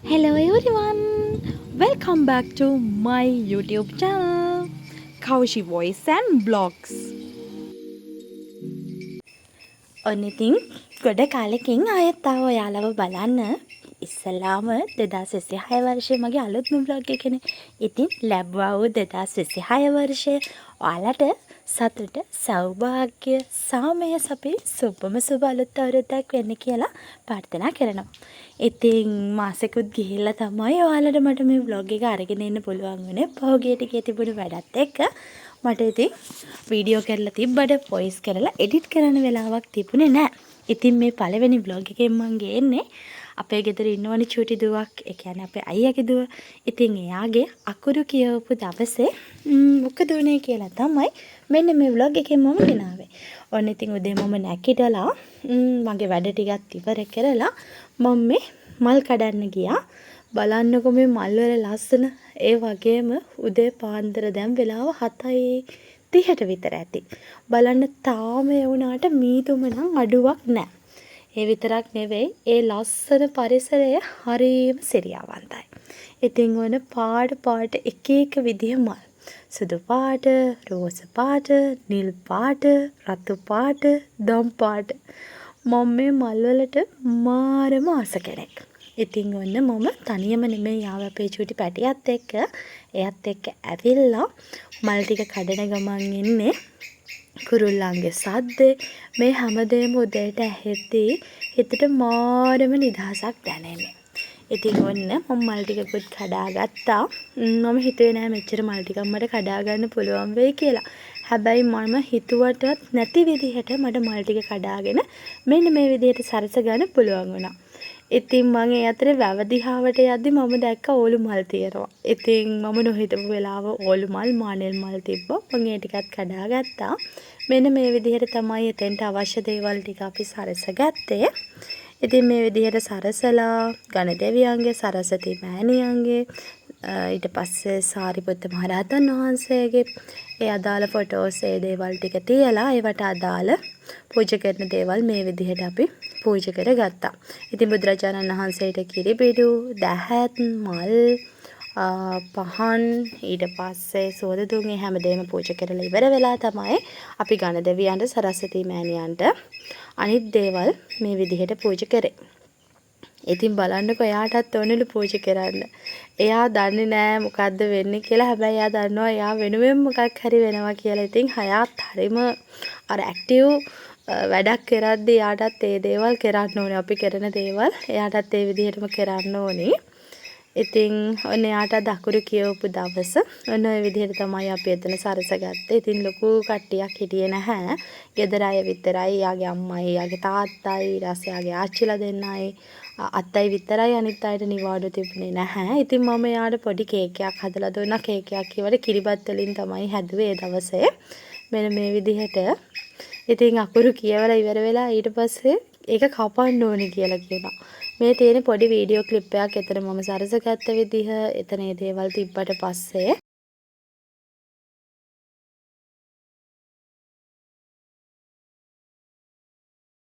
Hello everyone, welcome back to my YouTube channel, Kaushi Voice and Blogs. ඔන්න ඉතින් ගොඩ කාලෙකින් ආයෙත් ආව ඔයාලව බලන්න. ඉස්සලාම 2026 වර්ෂයේ මගේ අලුත්ම vlog එකනේ. ඉතින් ලැබුවා වූ 2026 වර්ෂය ඔයාලට සතුට, සෞභාග්‍ය, සාමය සපේ සුබම සුබ අලුත් අවුරුද්දක් වෙන්න කියලා ප්‍රාර්ථනා කරනවා. ඉතින් මාසෙකුත් ගිහිල්ලා තමයි ඔයාලට මට මේ vlog එක අරගෙන එන්න පුළුවන් වුණේ. පහුගිය ටිකේ තිබුණු වැඩත් එක්ක මට ඉතින් වීඩියෝ කරලා තිබ්බට වොයිස් කරලා එඩිට් කරන්න වෙලාවක් තිබුණේ නැහැ. ඉතින් මේ පළවෙනි vlog එකෙන් මම ගේන්නේ අපේ ගෙදර ඉන්නවනේ චූටි දුවක්. ඒ කියන්නේ අපේ අයියාගේ දුව. ඉතින් එයාගේ අකුරු කියවපු දවසේ මොකද වුනේ කියලා තමයි මෙන්න මේ vlog එකෙන් මම ගෙනාවේ. ඔන්න ඉතින් උදේ මම නැගිටලා මගේ වැඩ ටිකක් ඉවර කරලා මම මේ මල් කඩන්න ගියා. බලන්නකො මේ මල් වල ලස්සන. ඒ වගේම උදේ පාන්දර දැන් වෙලාව 7:30ට විතර ඇති. බලන්න තාම ඒ වුණාට මීදුම නම් අඩුවක් නැහැ. ඒ විතරක් නෙවෙයි ඒ ලස්සන පරිසරය හරිම සිරියාවන්තයි. ඉතින් ඔන්න පාට එක එක විදිහ මල්. සුදු පාට, රෝස පාට, නිල් පාට, රතු පාට, දම් පාට. මම මේ මල් වලට මාරම ආස කෙනෙක්. ඉතින් ඔන්න මම තනියම නෙමෙයි ආව අපේ චූටි පැටියත් එක්ක. එයත් එක්ක ඇවිල්ලා මල් ටික කඩන ගමන් ඉන්නේ. කුරුල්ලන්ගේ සද්දේ මේ හැමදේම උදේට ඇහෙද්දී හිතට මාරම නිදහසක් දැනෙන්නේ. ඉතින් ඔන්න මම මල් ටිකකුත් කඩාගත්තා. මම හිතුවේ නෑ මෙච්චර මල් ටිකක් මට කඩා ගන්න පුළුවන් වෙයි කියලා. හැබැයි මම හිතුවටත් නැති විදිහට මට මල් ටික කඩාගෙන මෙන්න මේ විදිහට සරස ගන්න පුළුවන් වුණා. ඉතින් මම ඒ අතරේ වැව දිහාවට යද්දි මම දැක්ක ඕලු මල් තියෙනවා. ඉතින් මම නොහිතපු වෙලාව ඕලු මල්, මානෙල් මල් තිබ්බා. මම ඒ ටිකත් කඩාගත්තා. මෙන්න මේ විදිහට තමයි එතෙන්ට අවශ්‍ය දේවල් ටික අපි සරසගත්තේ. ඉතින් මේ විදිහට සරසලා ගණදෙවියන්ගේ, සරස්වති මෑණියන්ගේ, ඊට පස්සේ සාරිපුත්ත මහරහතන් වහන්සේගේ ඒ අදාළ ෆොටෝස් ඒ දේවල් ටික තියලා ඒවට අදාළ පූජා කරන දේවල් මේ විදිහට අපි පූජා කරගත්තා. ඉතින් බුදුරජාණන් වහන්සේට කිරිබිඩු, දහත්, මල්, පහන්, ඊට පස්සේ සෝද දුම් මේ හැමදේම පූජා කරලා ඉවර වෙලා තමයි අපි ගණදෙවියන්ට, සරස්වති මෑණියන්ට අනිත් දේවල් මේ විදිහට පූජා කරේ. ඉතින් බලන්නකො එයාටත් ඕනෙලු පූජා කරන්න. එයා දන්නේ නෑ මොකද්ද වෙන්නේ කියලා. හැබැයි එයා දන්නවා එයා වෙනුවෙන් මොකක් හරි වෙනවා කියලා. ඉතින් හයාත් හරිම අර ඇක්ටිව් වැඩක් කරද්දී එයාටත් ඒ දේවල් කරන්න ඕනේ. අපි කරන දේවල් එයාටත් ඒ විදිහටම කරන්න ඕනේ. ඉතින් ඔන්න එයාට දකුරු කියවපු දවස ඔන්න ඔය විදිහට තමයි අපි එතන සරසගත්තේ. ඉතින් ලොකු කට්ටියක් හිටියේ නැහැ. ගෙදර අය විතරයි. එයාගේ අම්මයි, එයාගේ තාත්තයි, ඊට පස්සේ එයාගේ ආච්චිලා දෙන්නයි, අත්තයි විතරයි. අනිත් අයට නිවාඩු තිබුණේ නැහැ. ඉතින් මම එයාට පොඩි කේක් එකක් හදලා දුන්නා. කේක් එකක් කිව්වට කිරිබත් වලින් තමයි හැදුවේ ඒ දවසේ. මෙන්න මේ විදිහට. ඉතින් අකුරු කියවලා ඉවර වෙලා ඊට පස්සේ ඒක කපන්න ඕනේ කියලා කියනවා. මේ තියෙන පොඩි වීඩියෝ ක්ලිප් එකක් එතන මම සරසගත්ත විදිහ, එතන මේ දේවල් තිබ්බට පස්සේ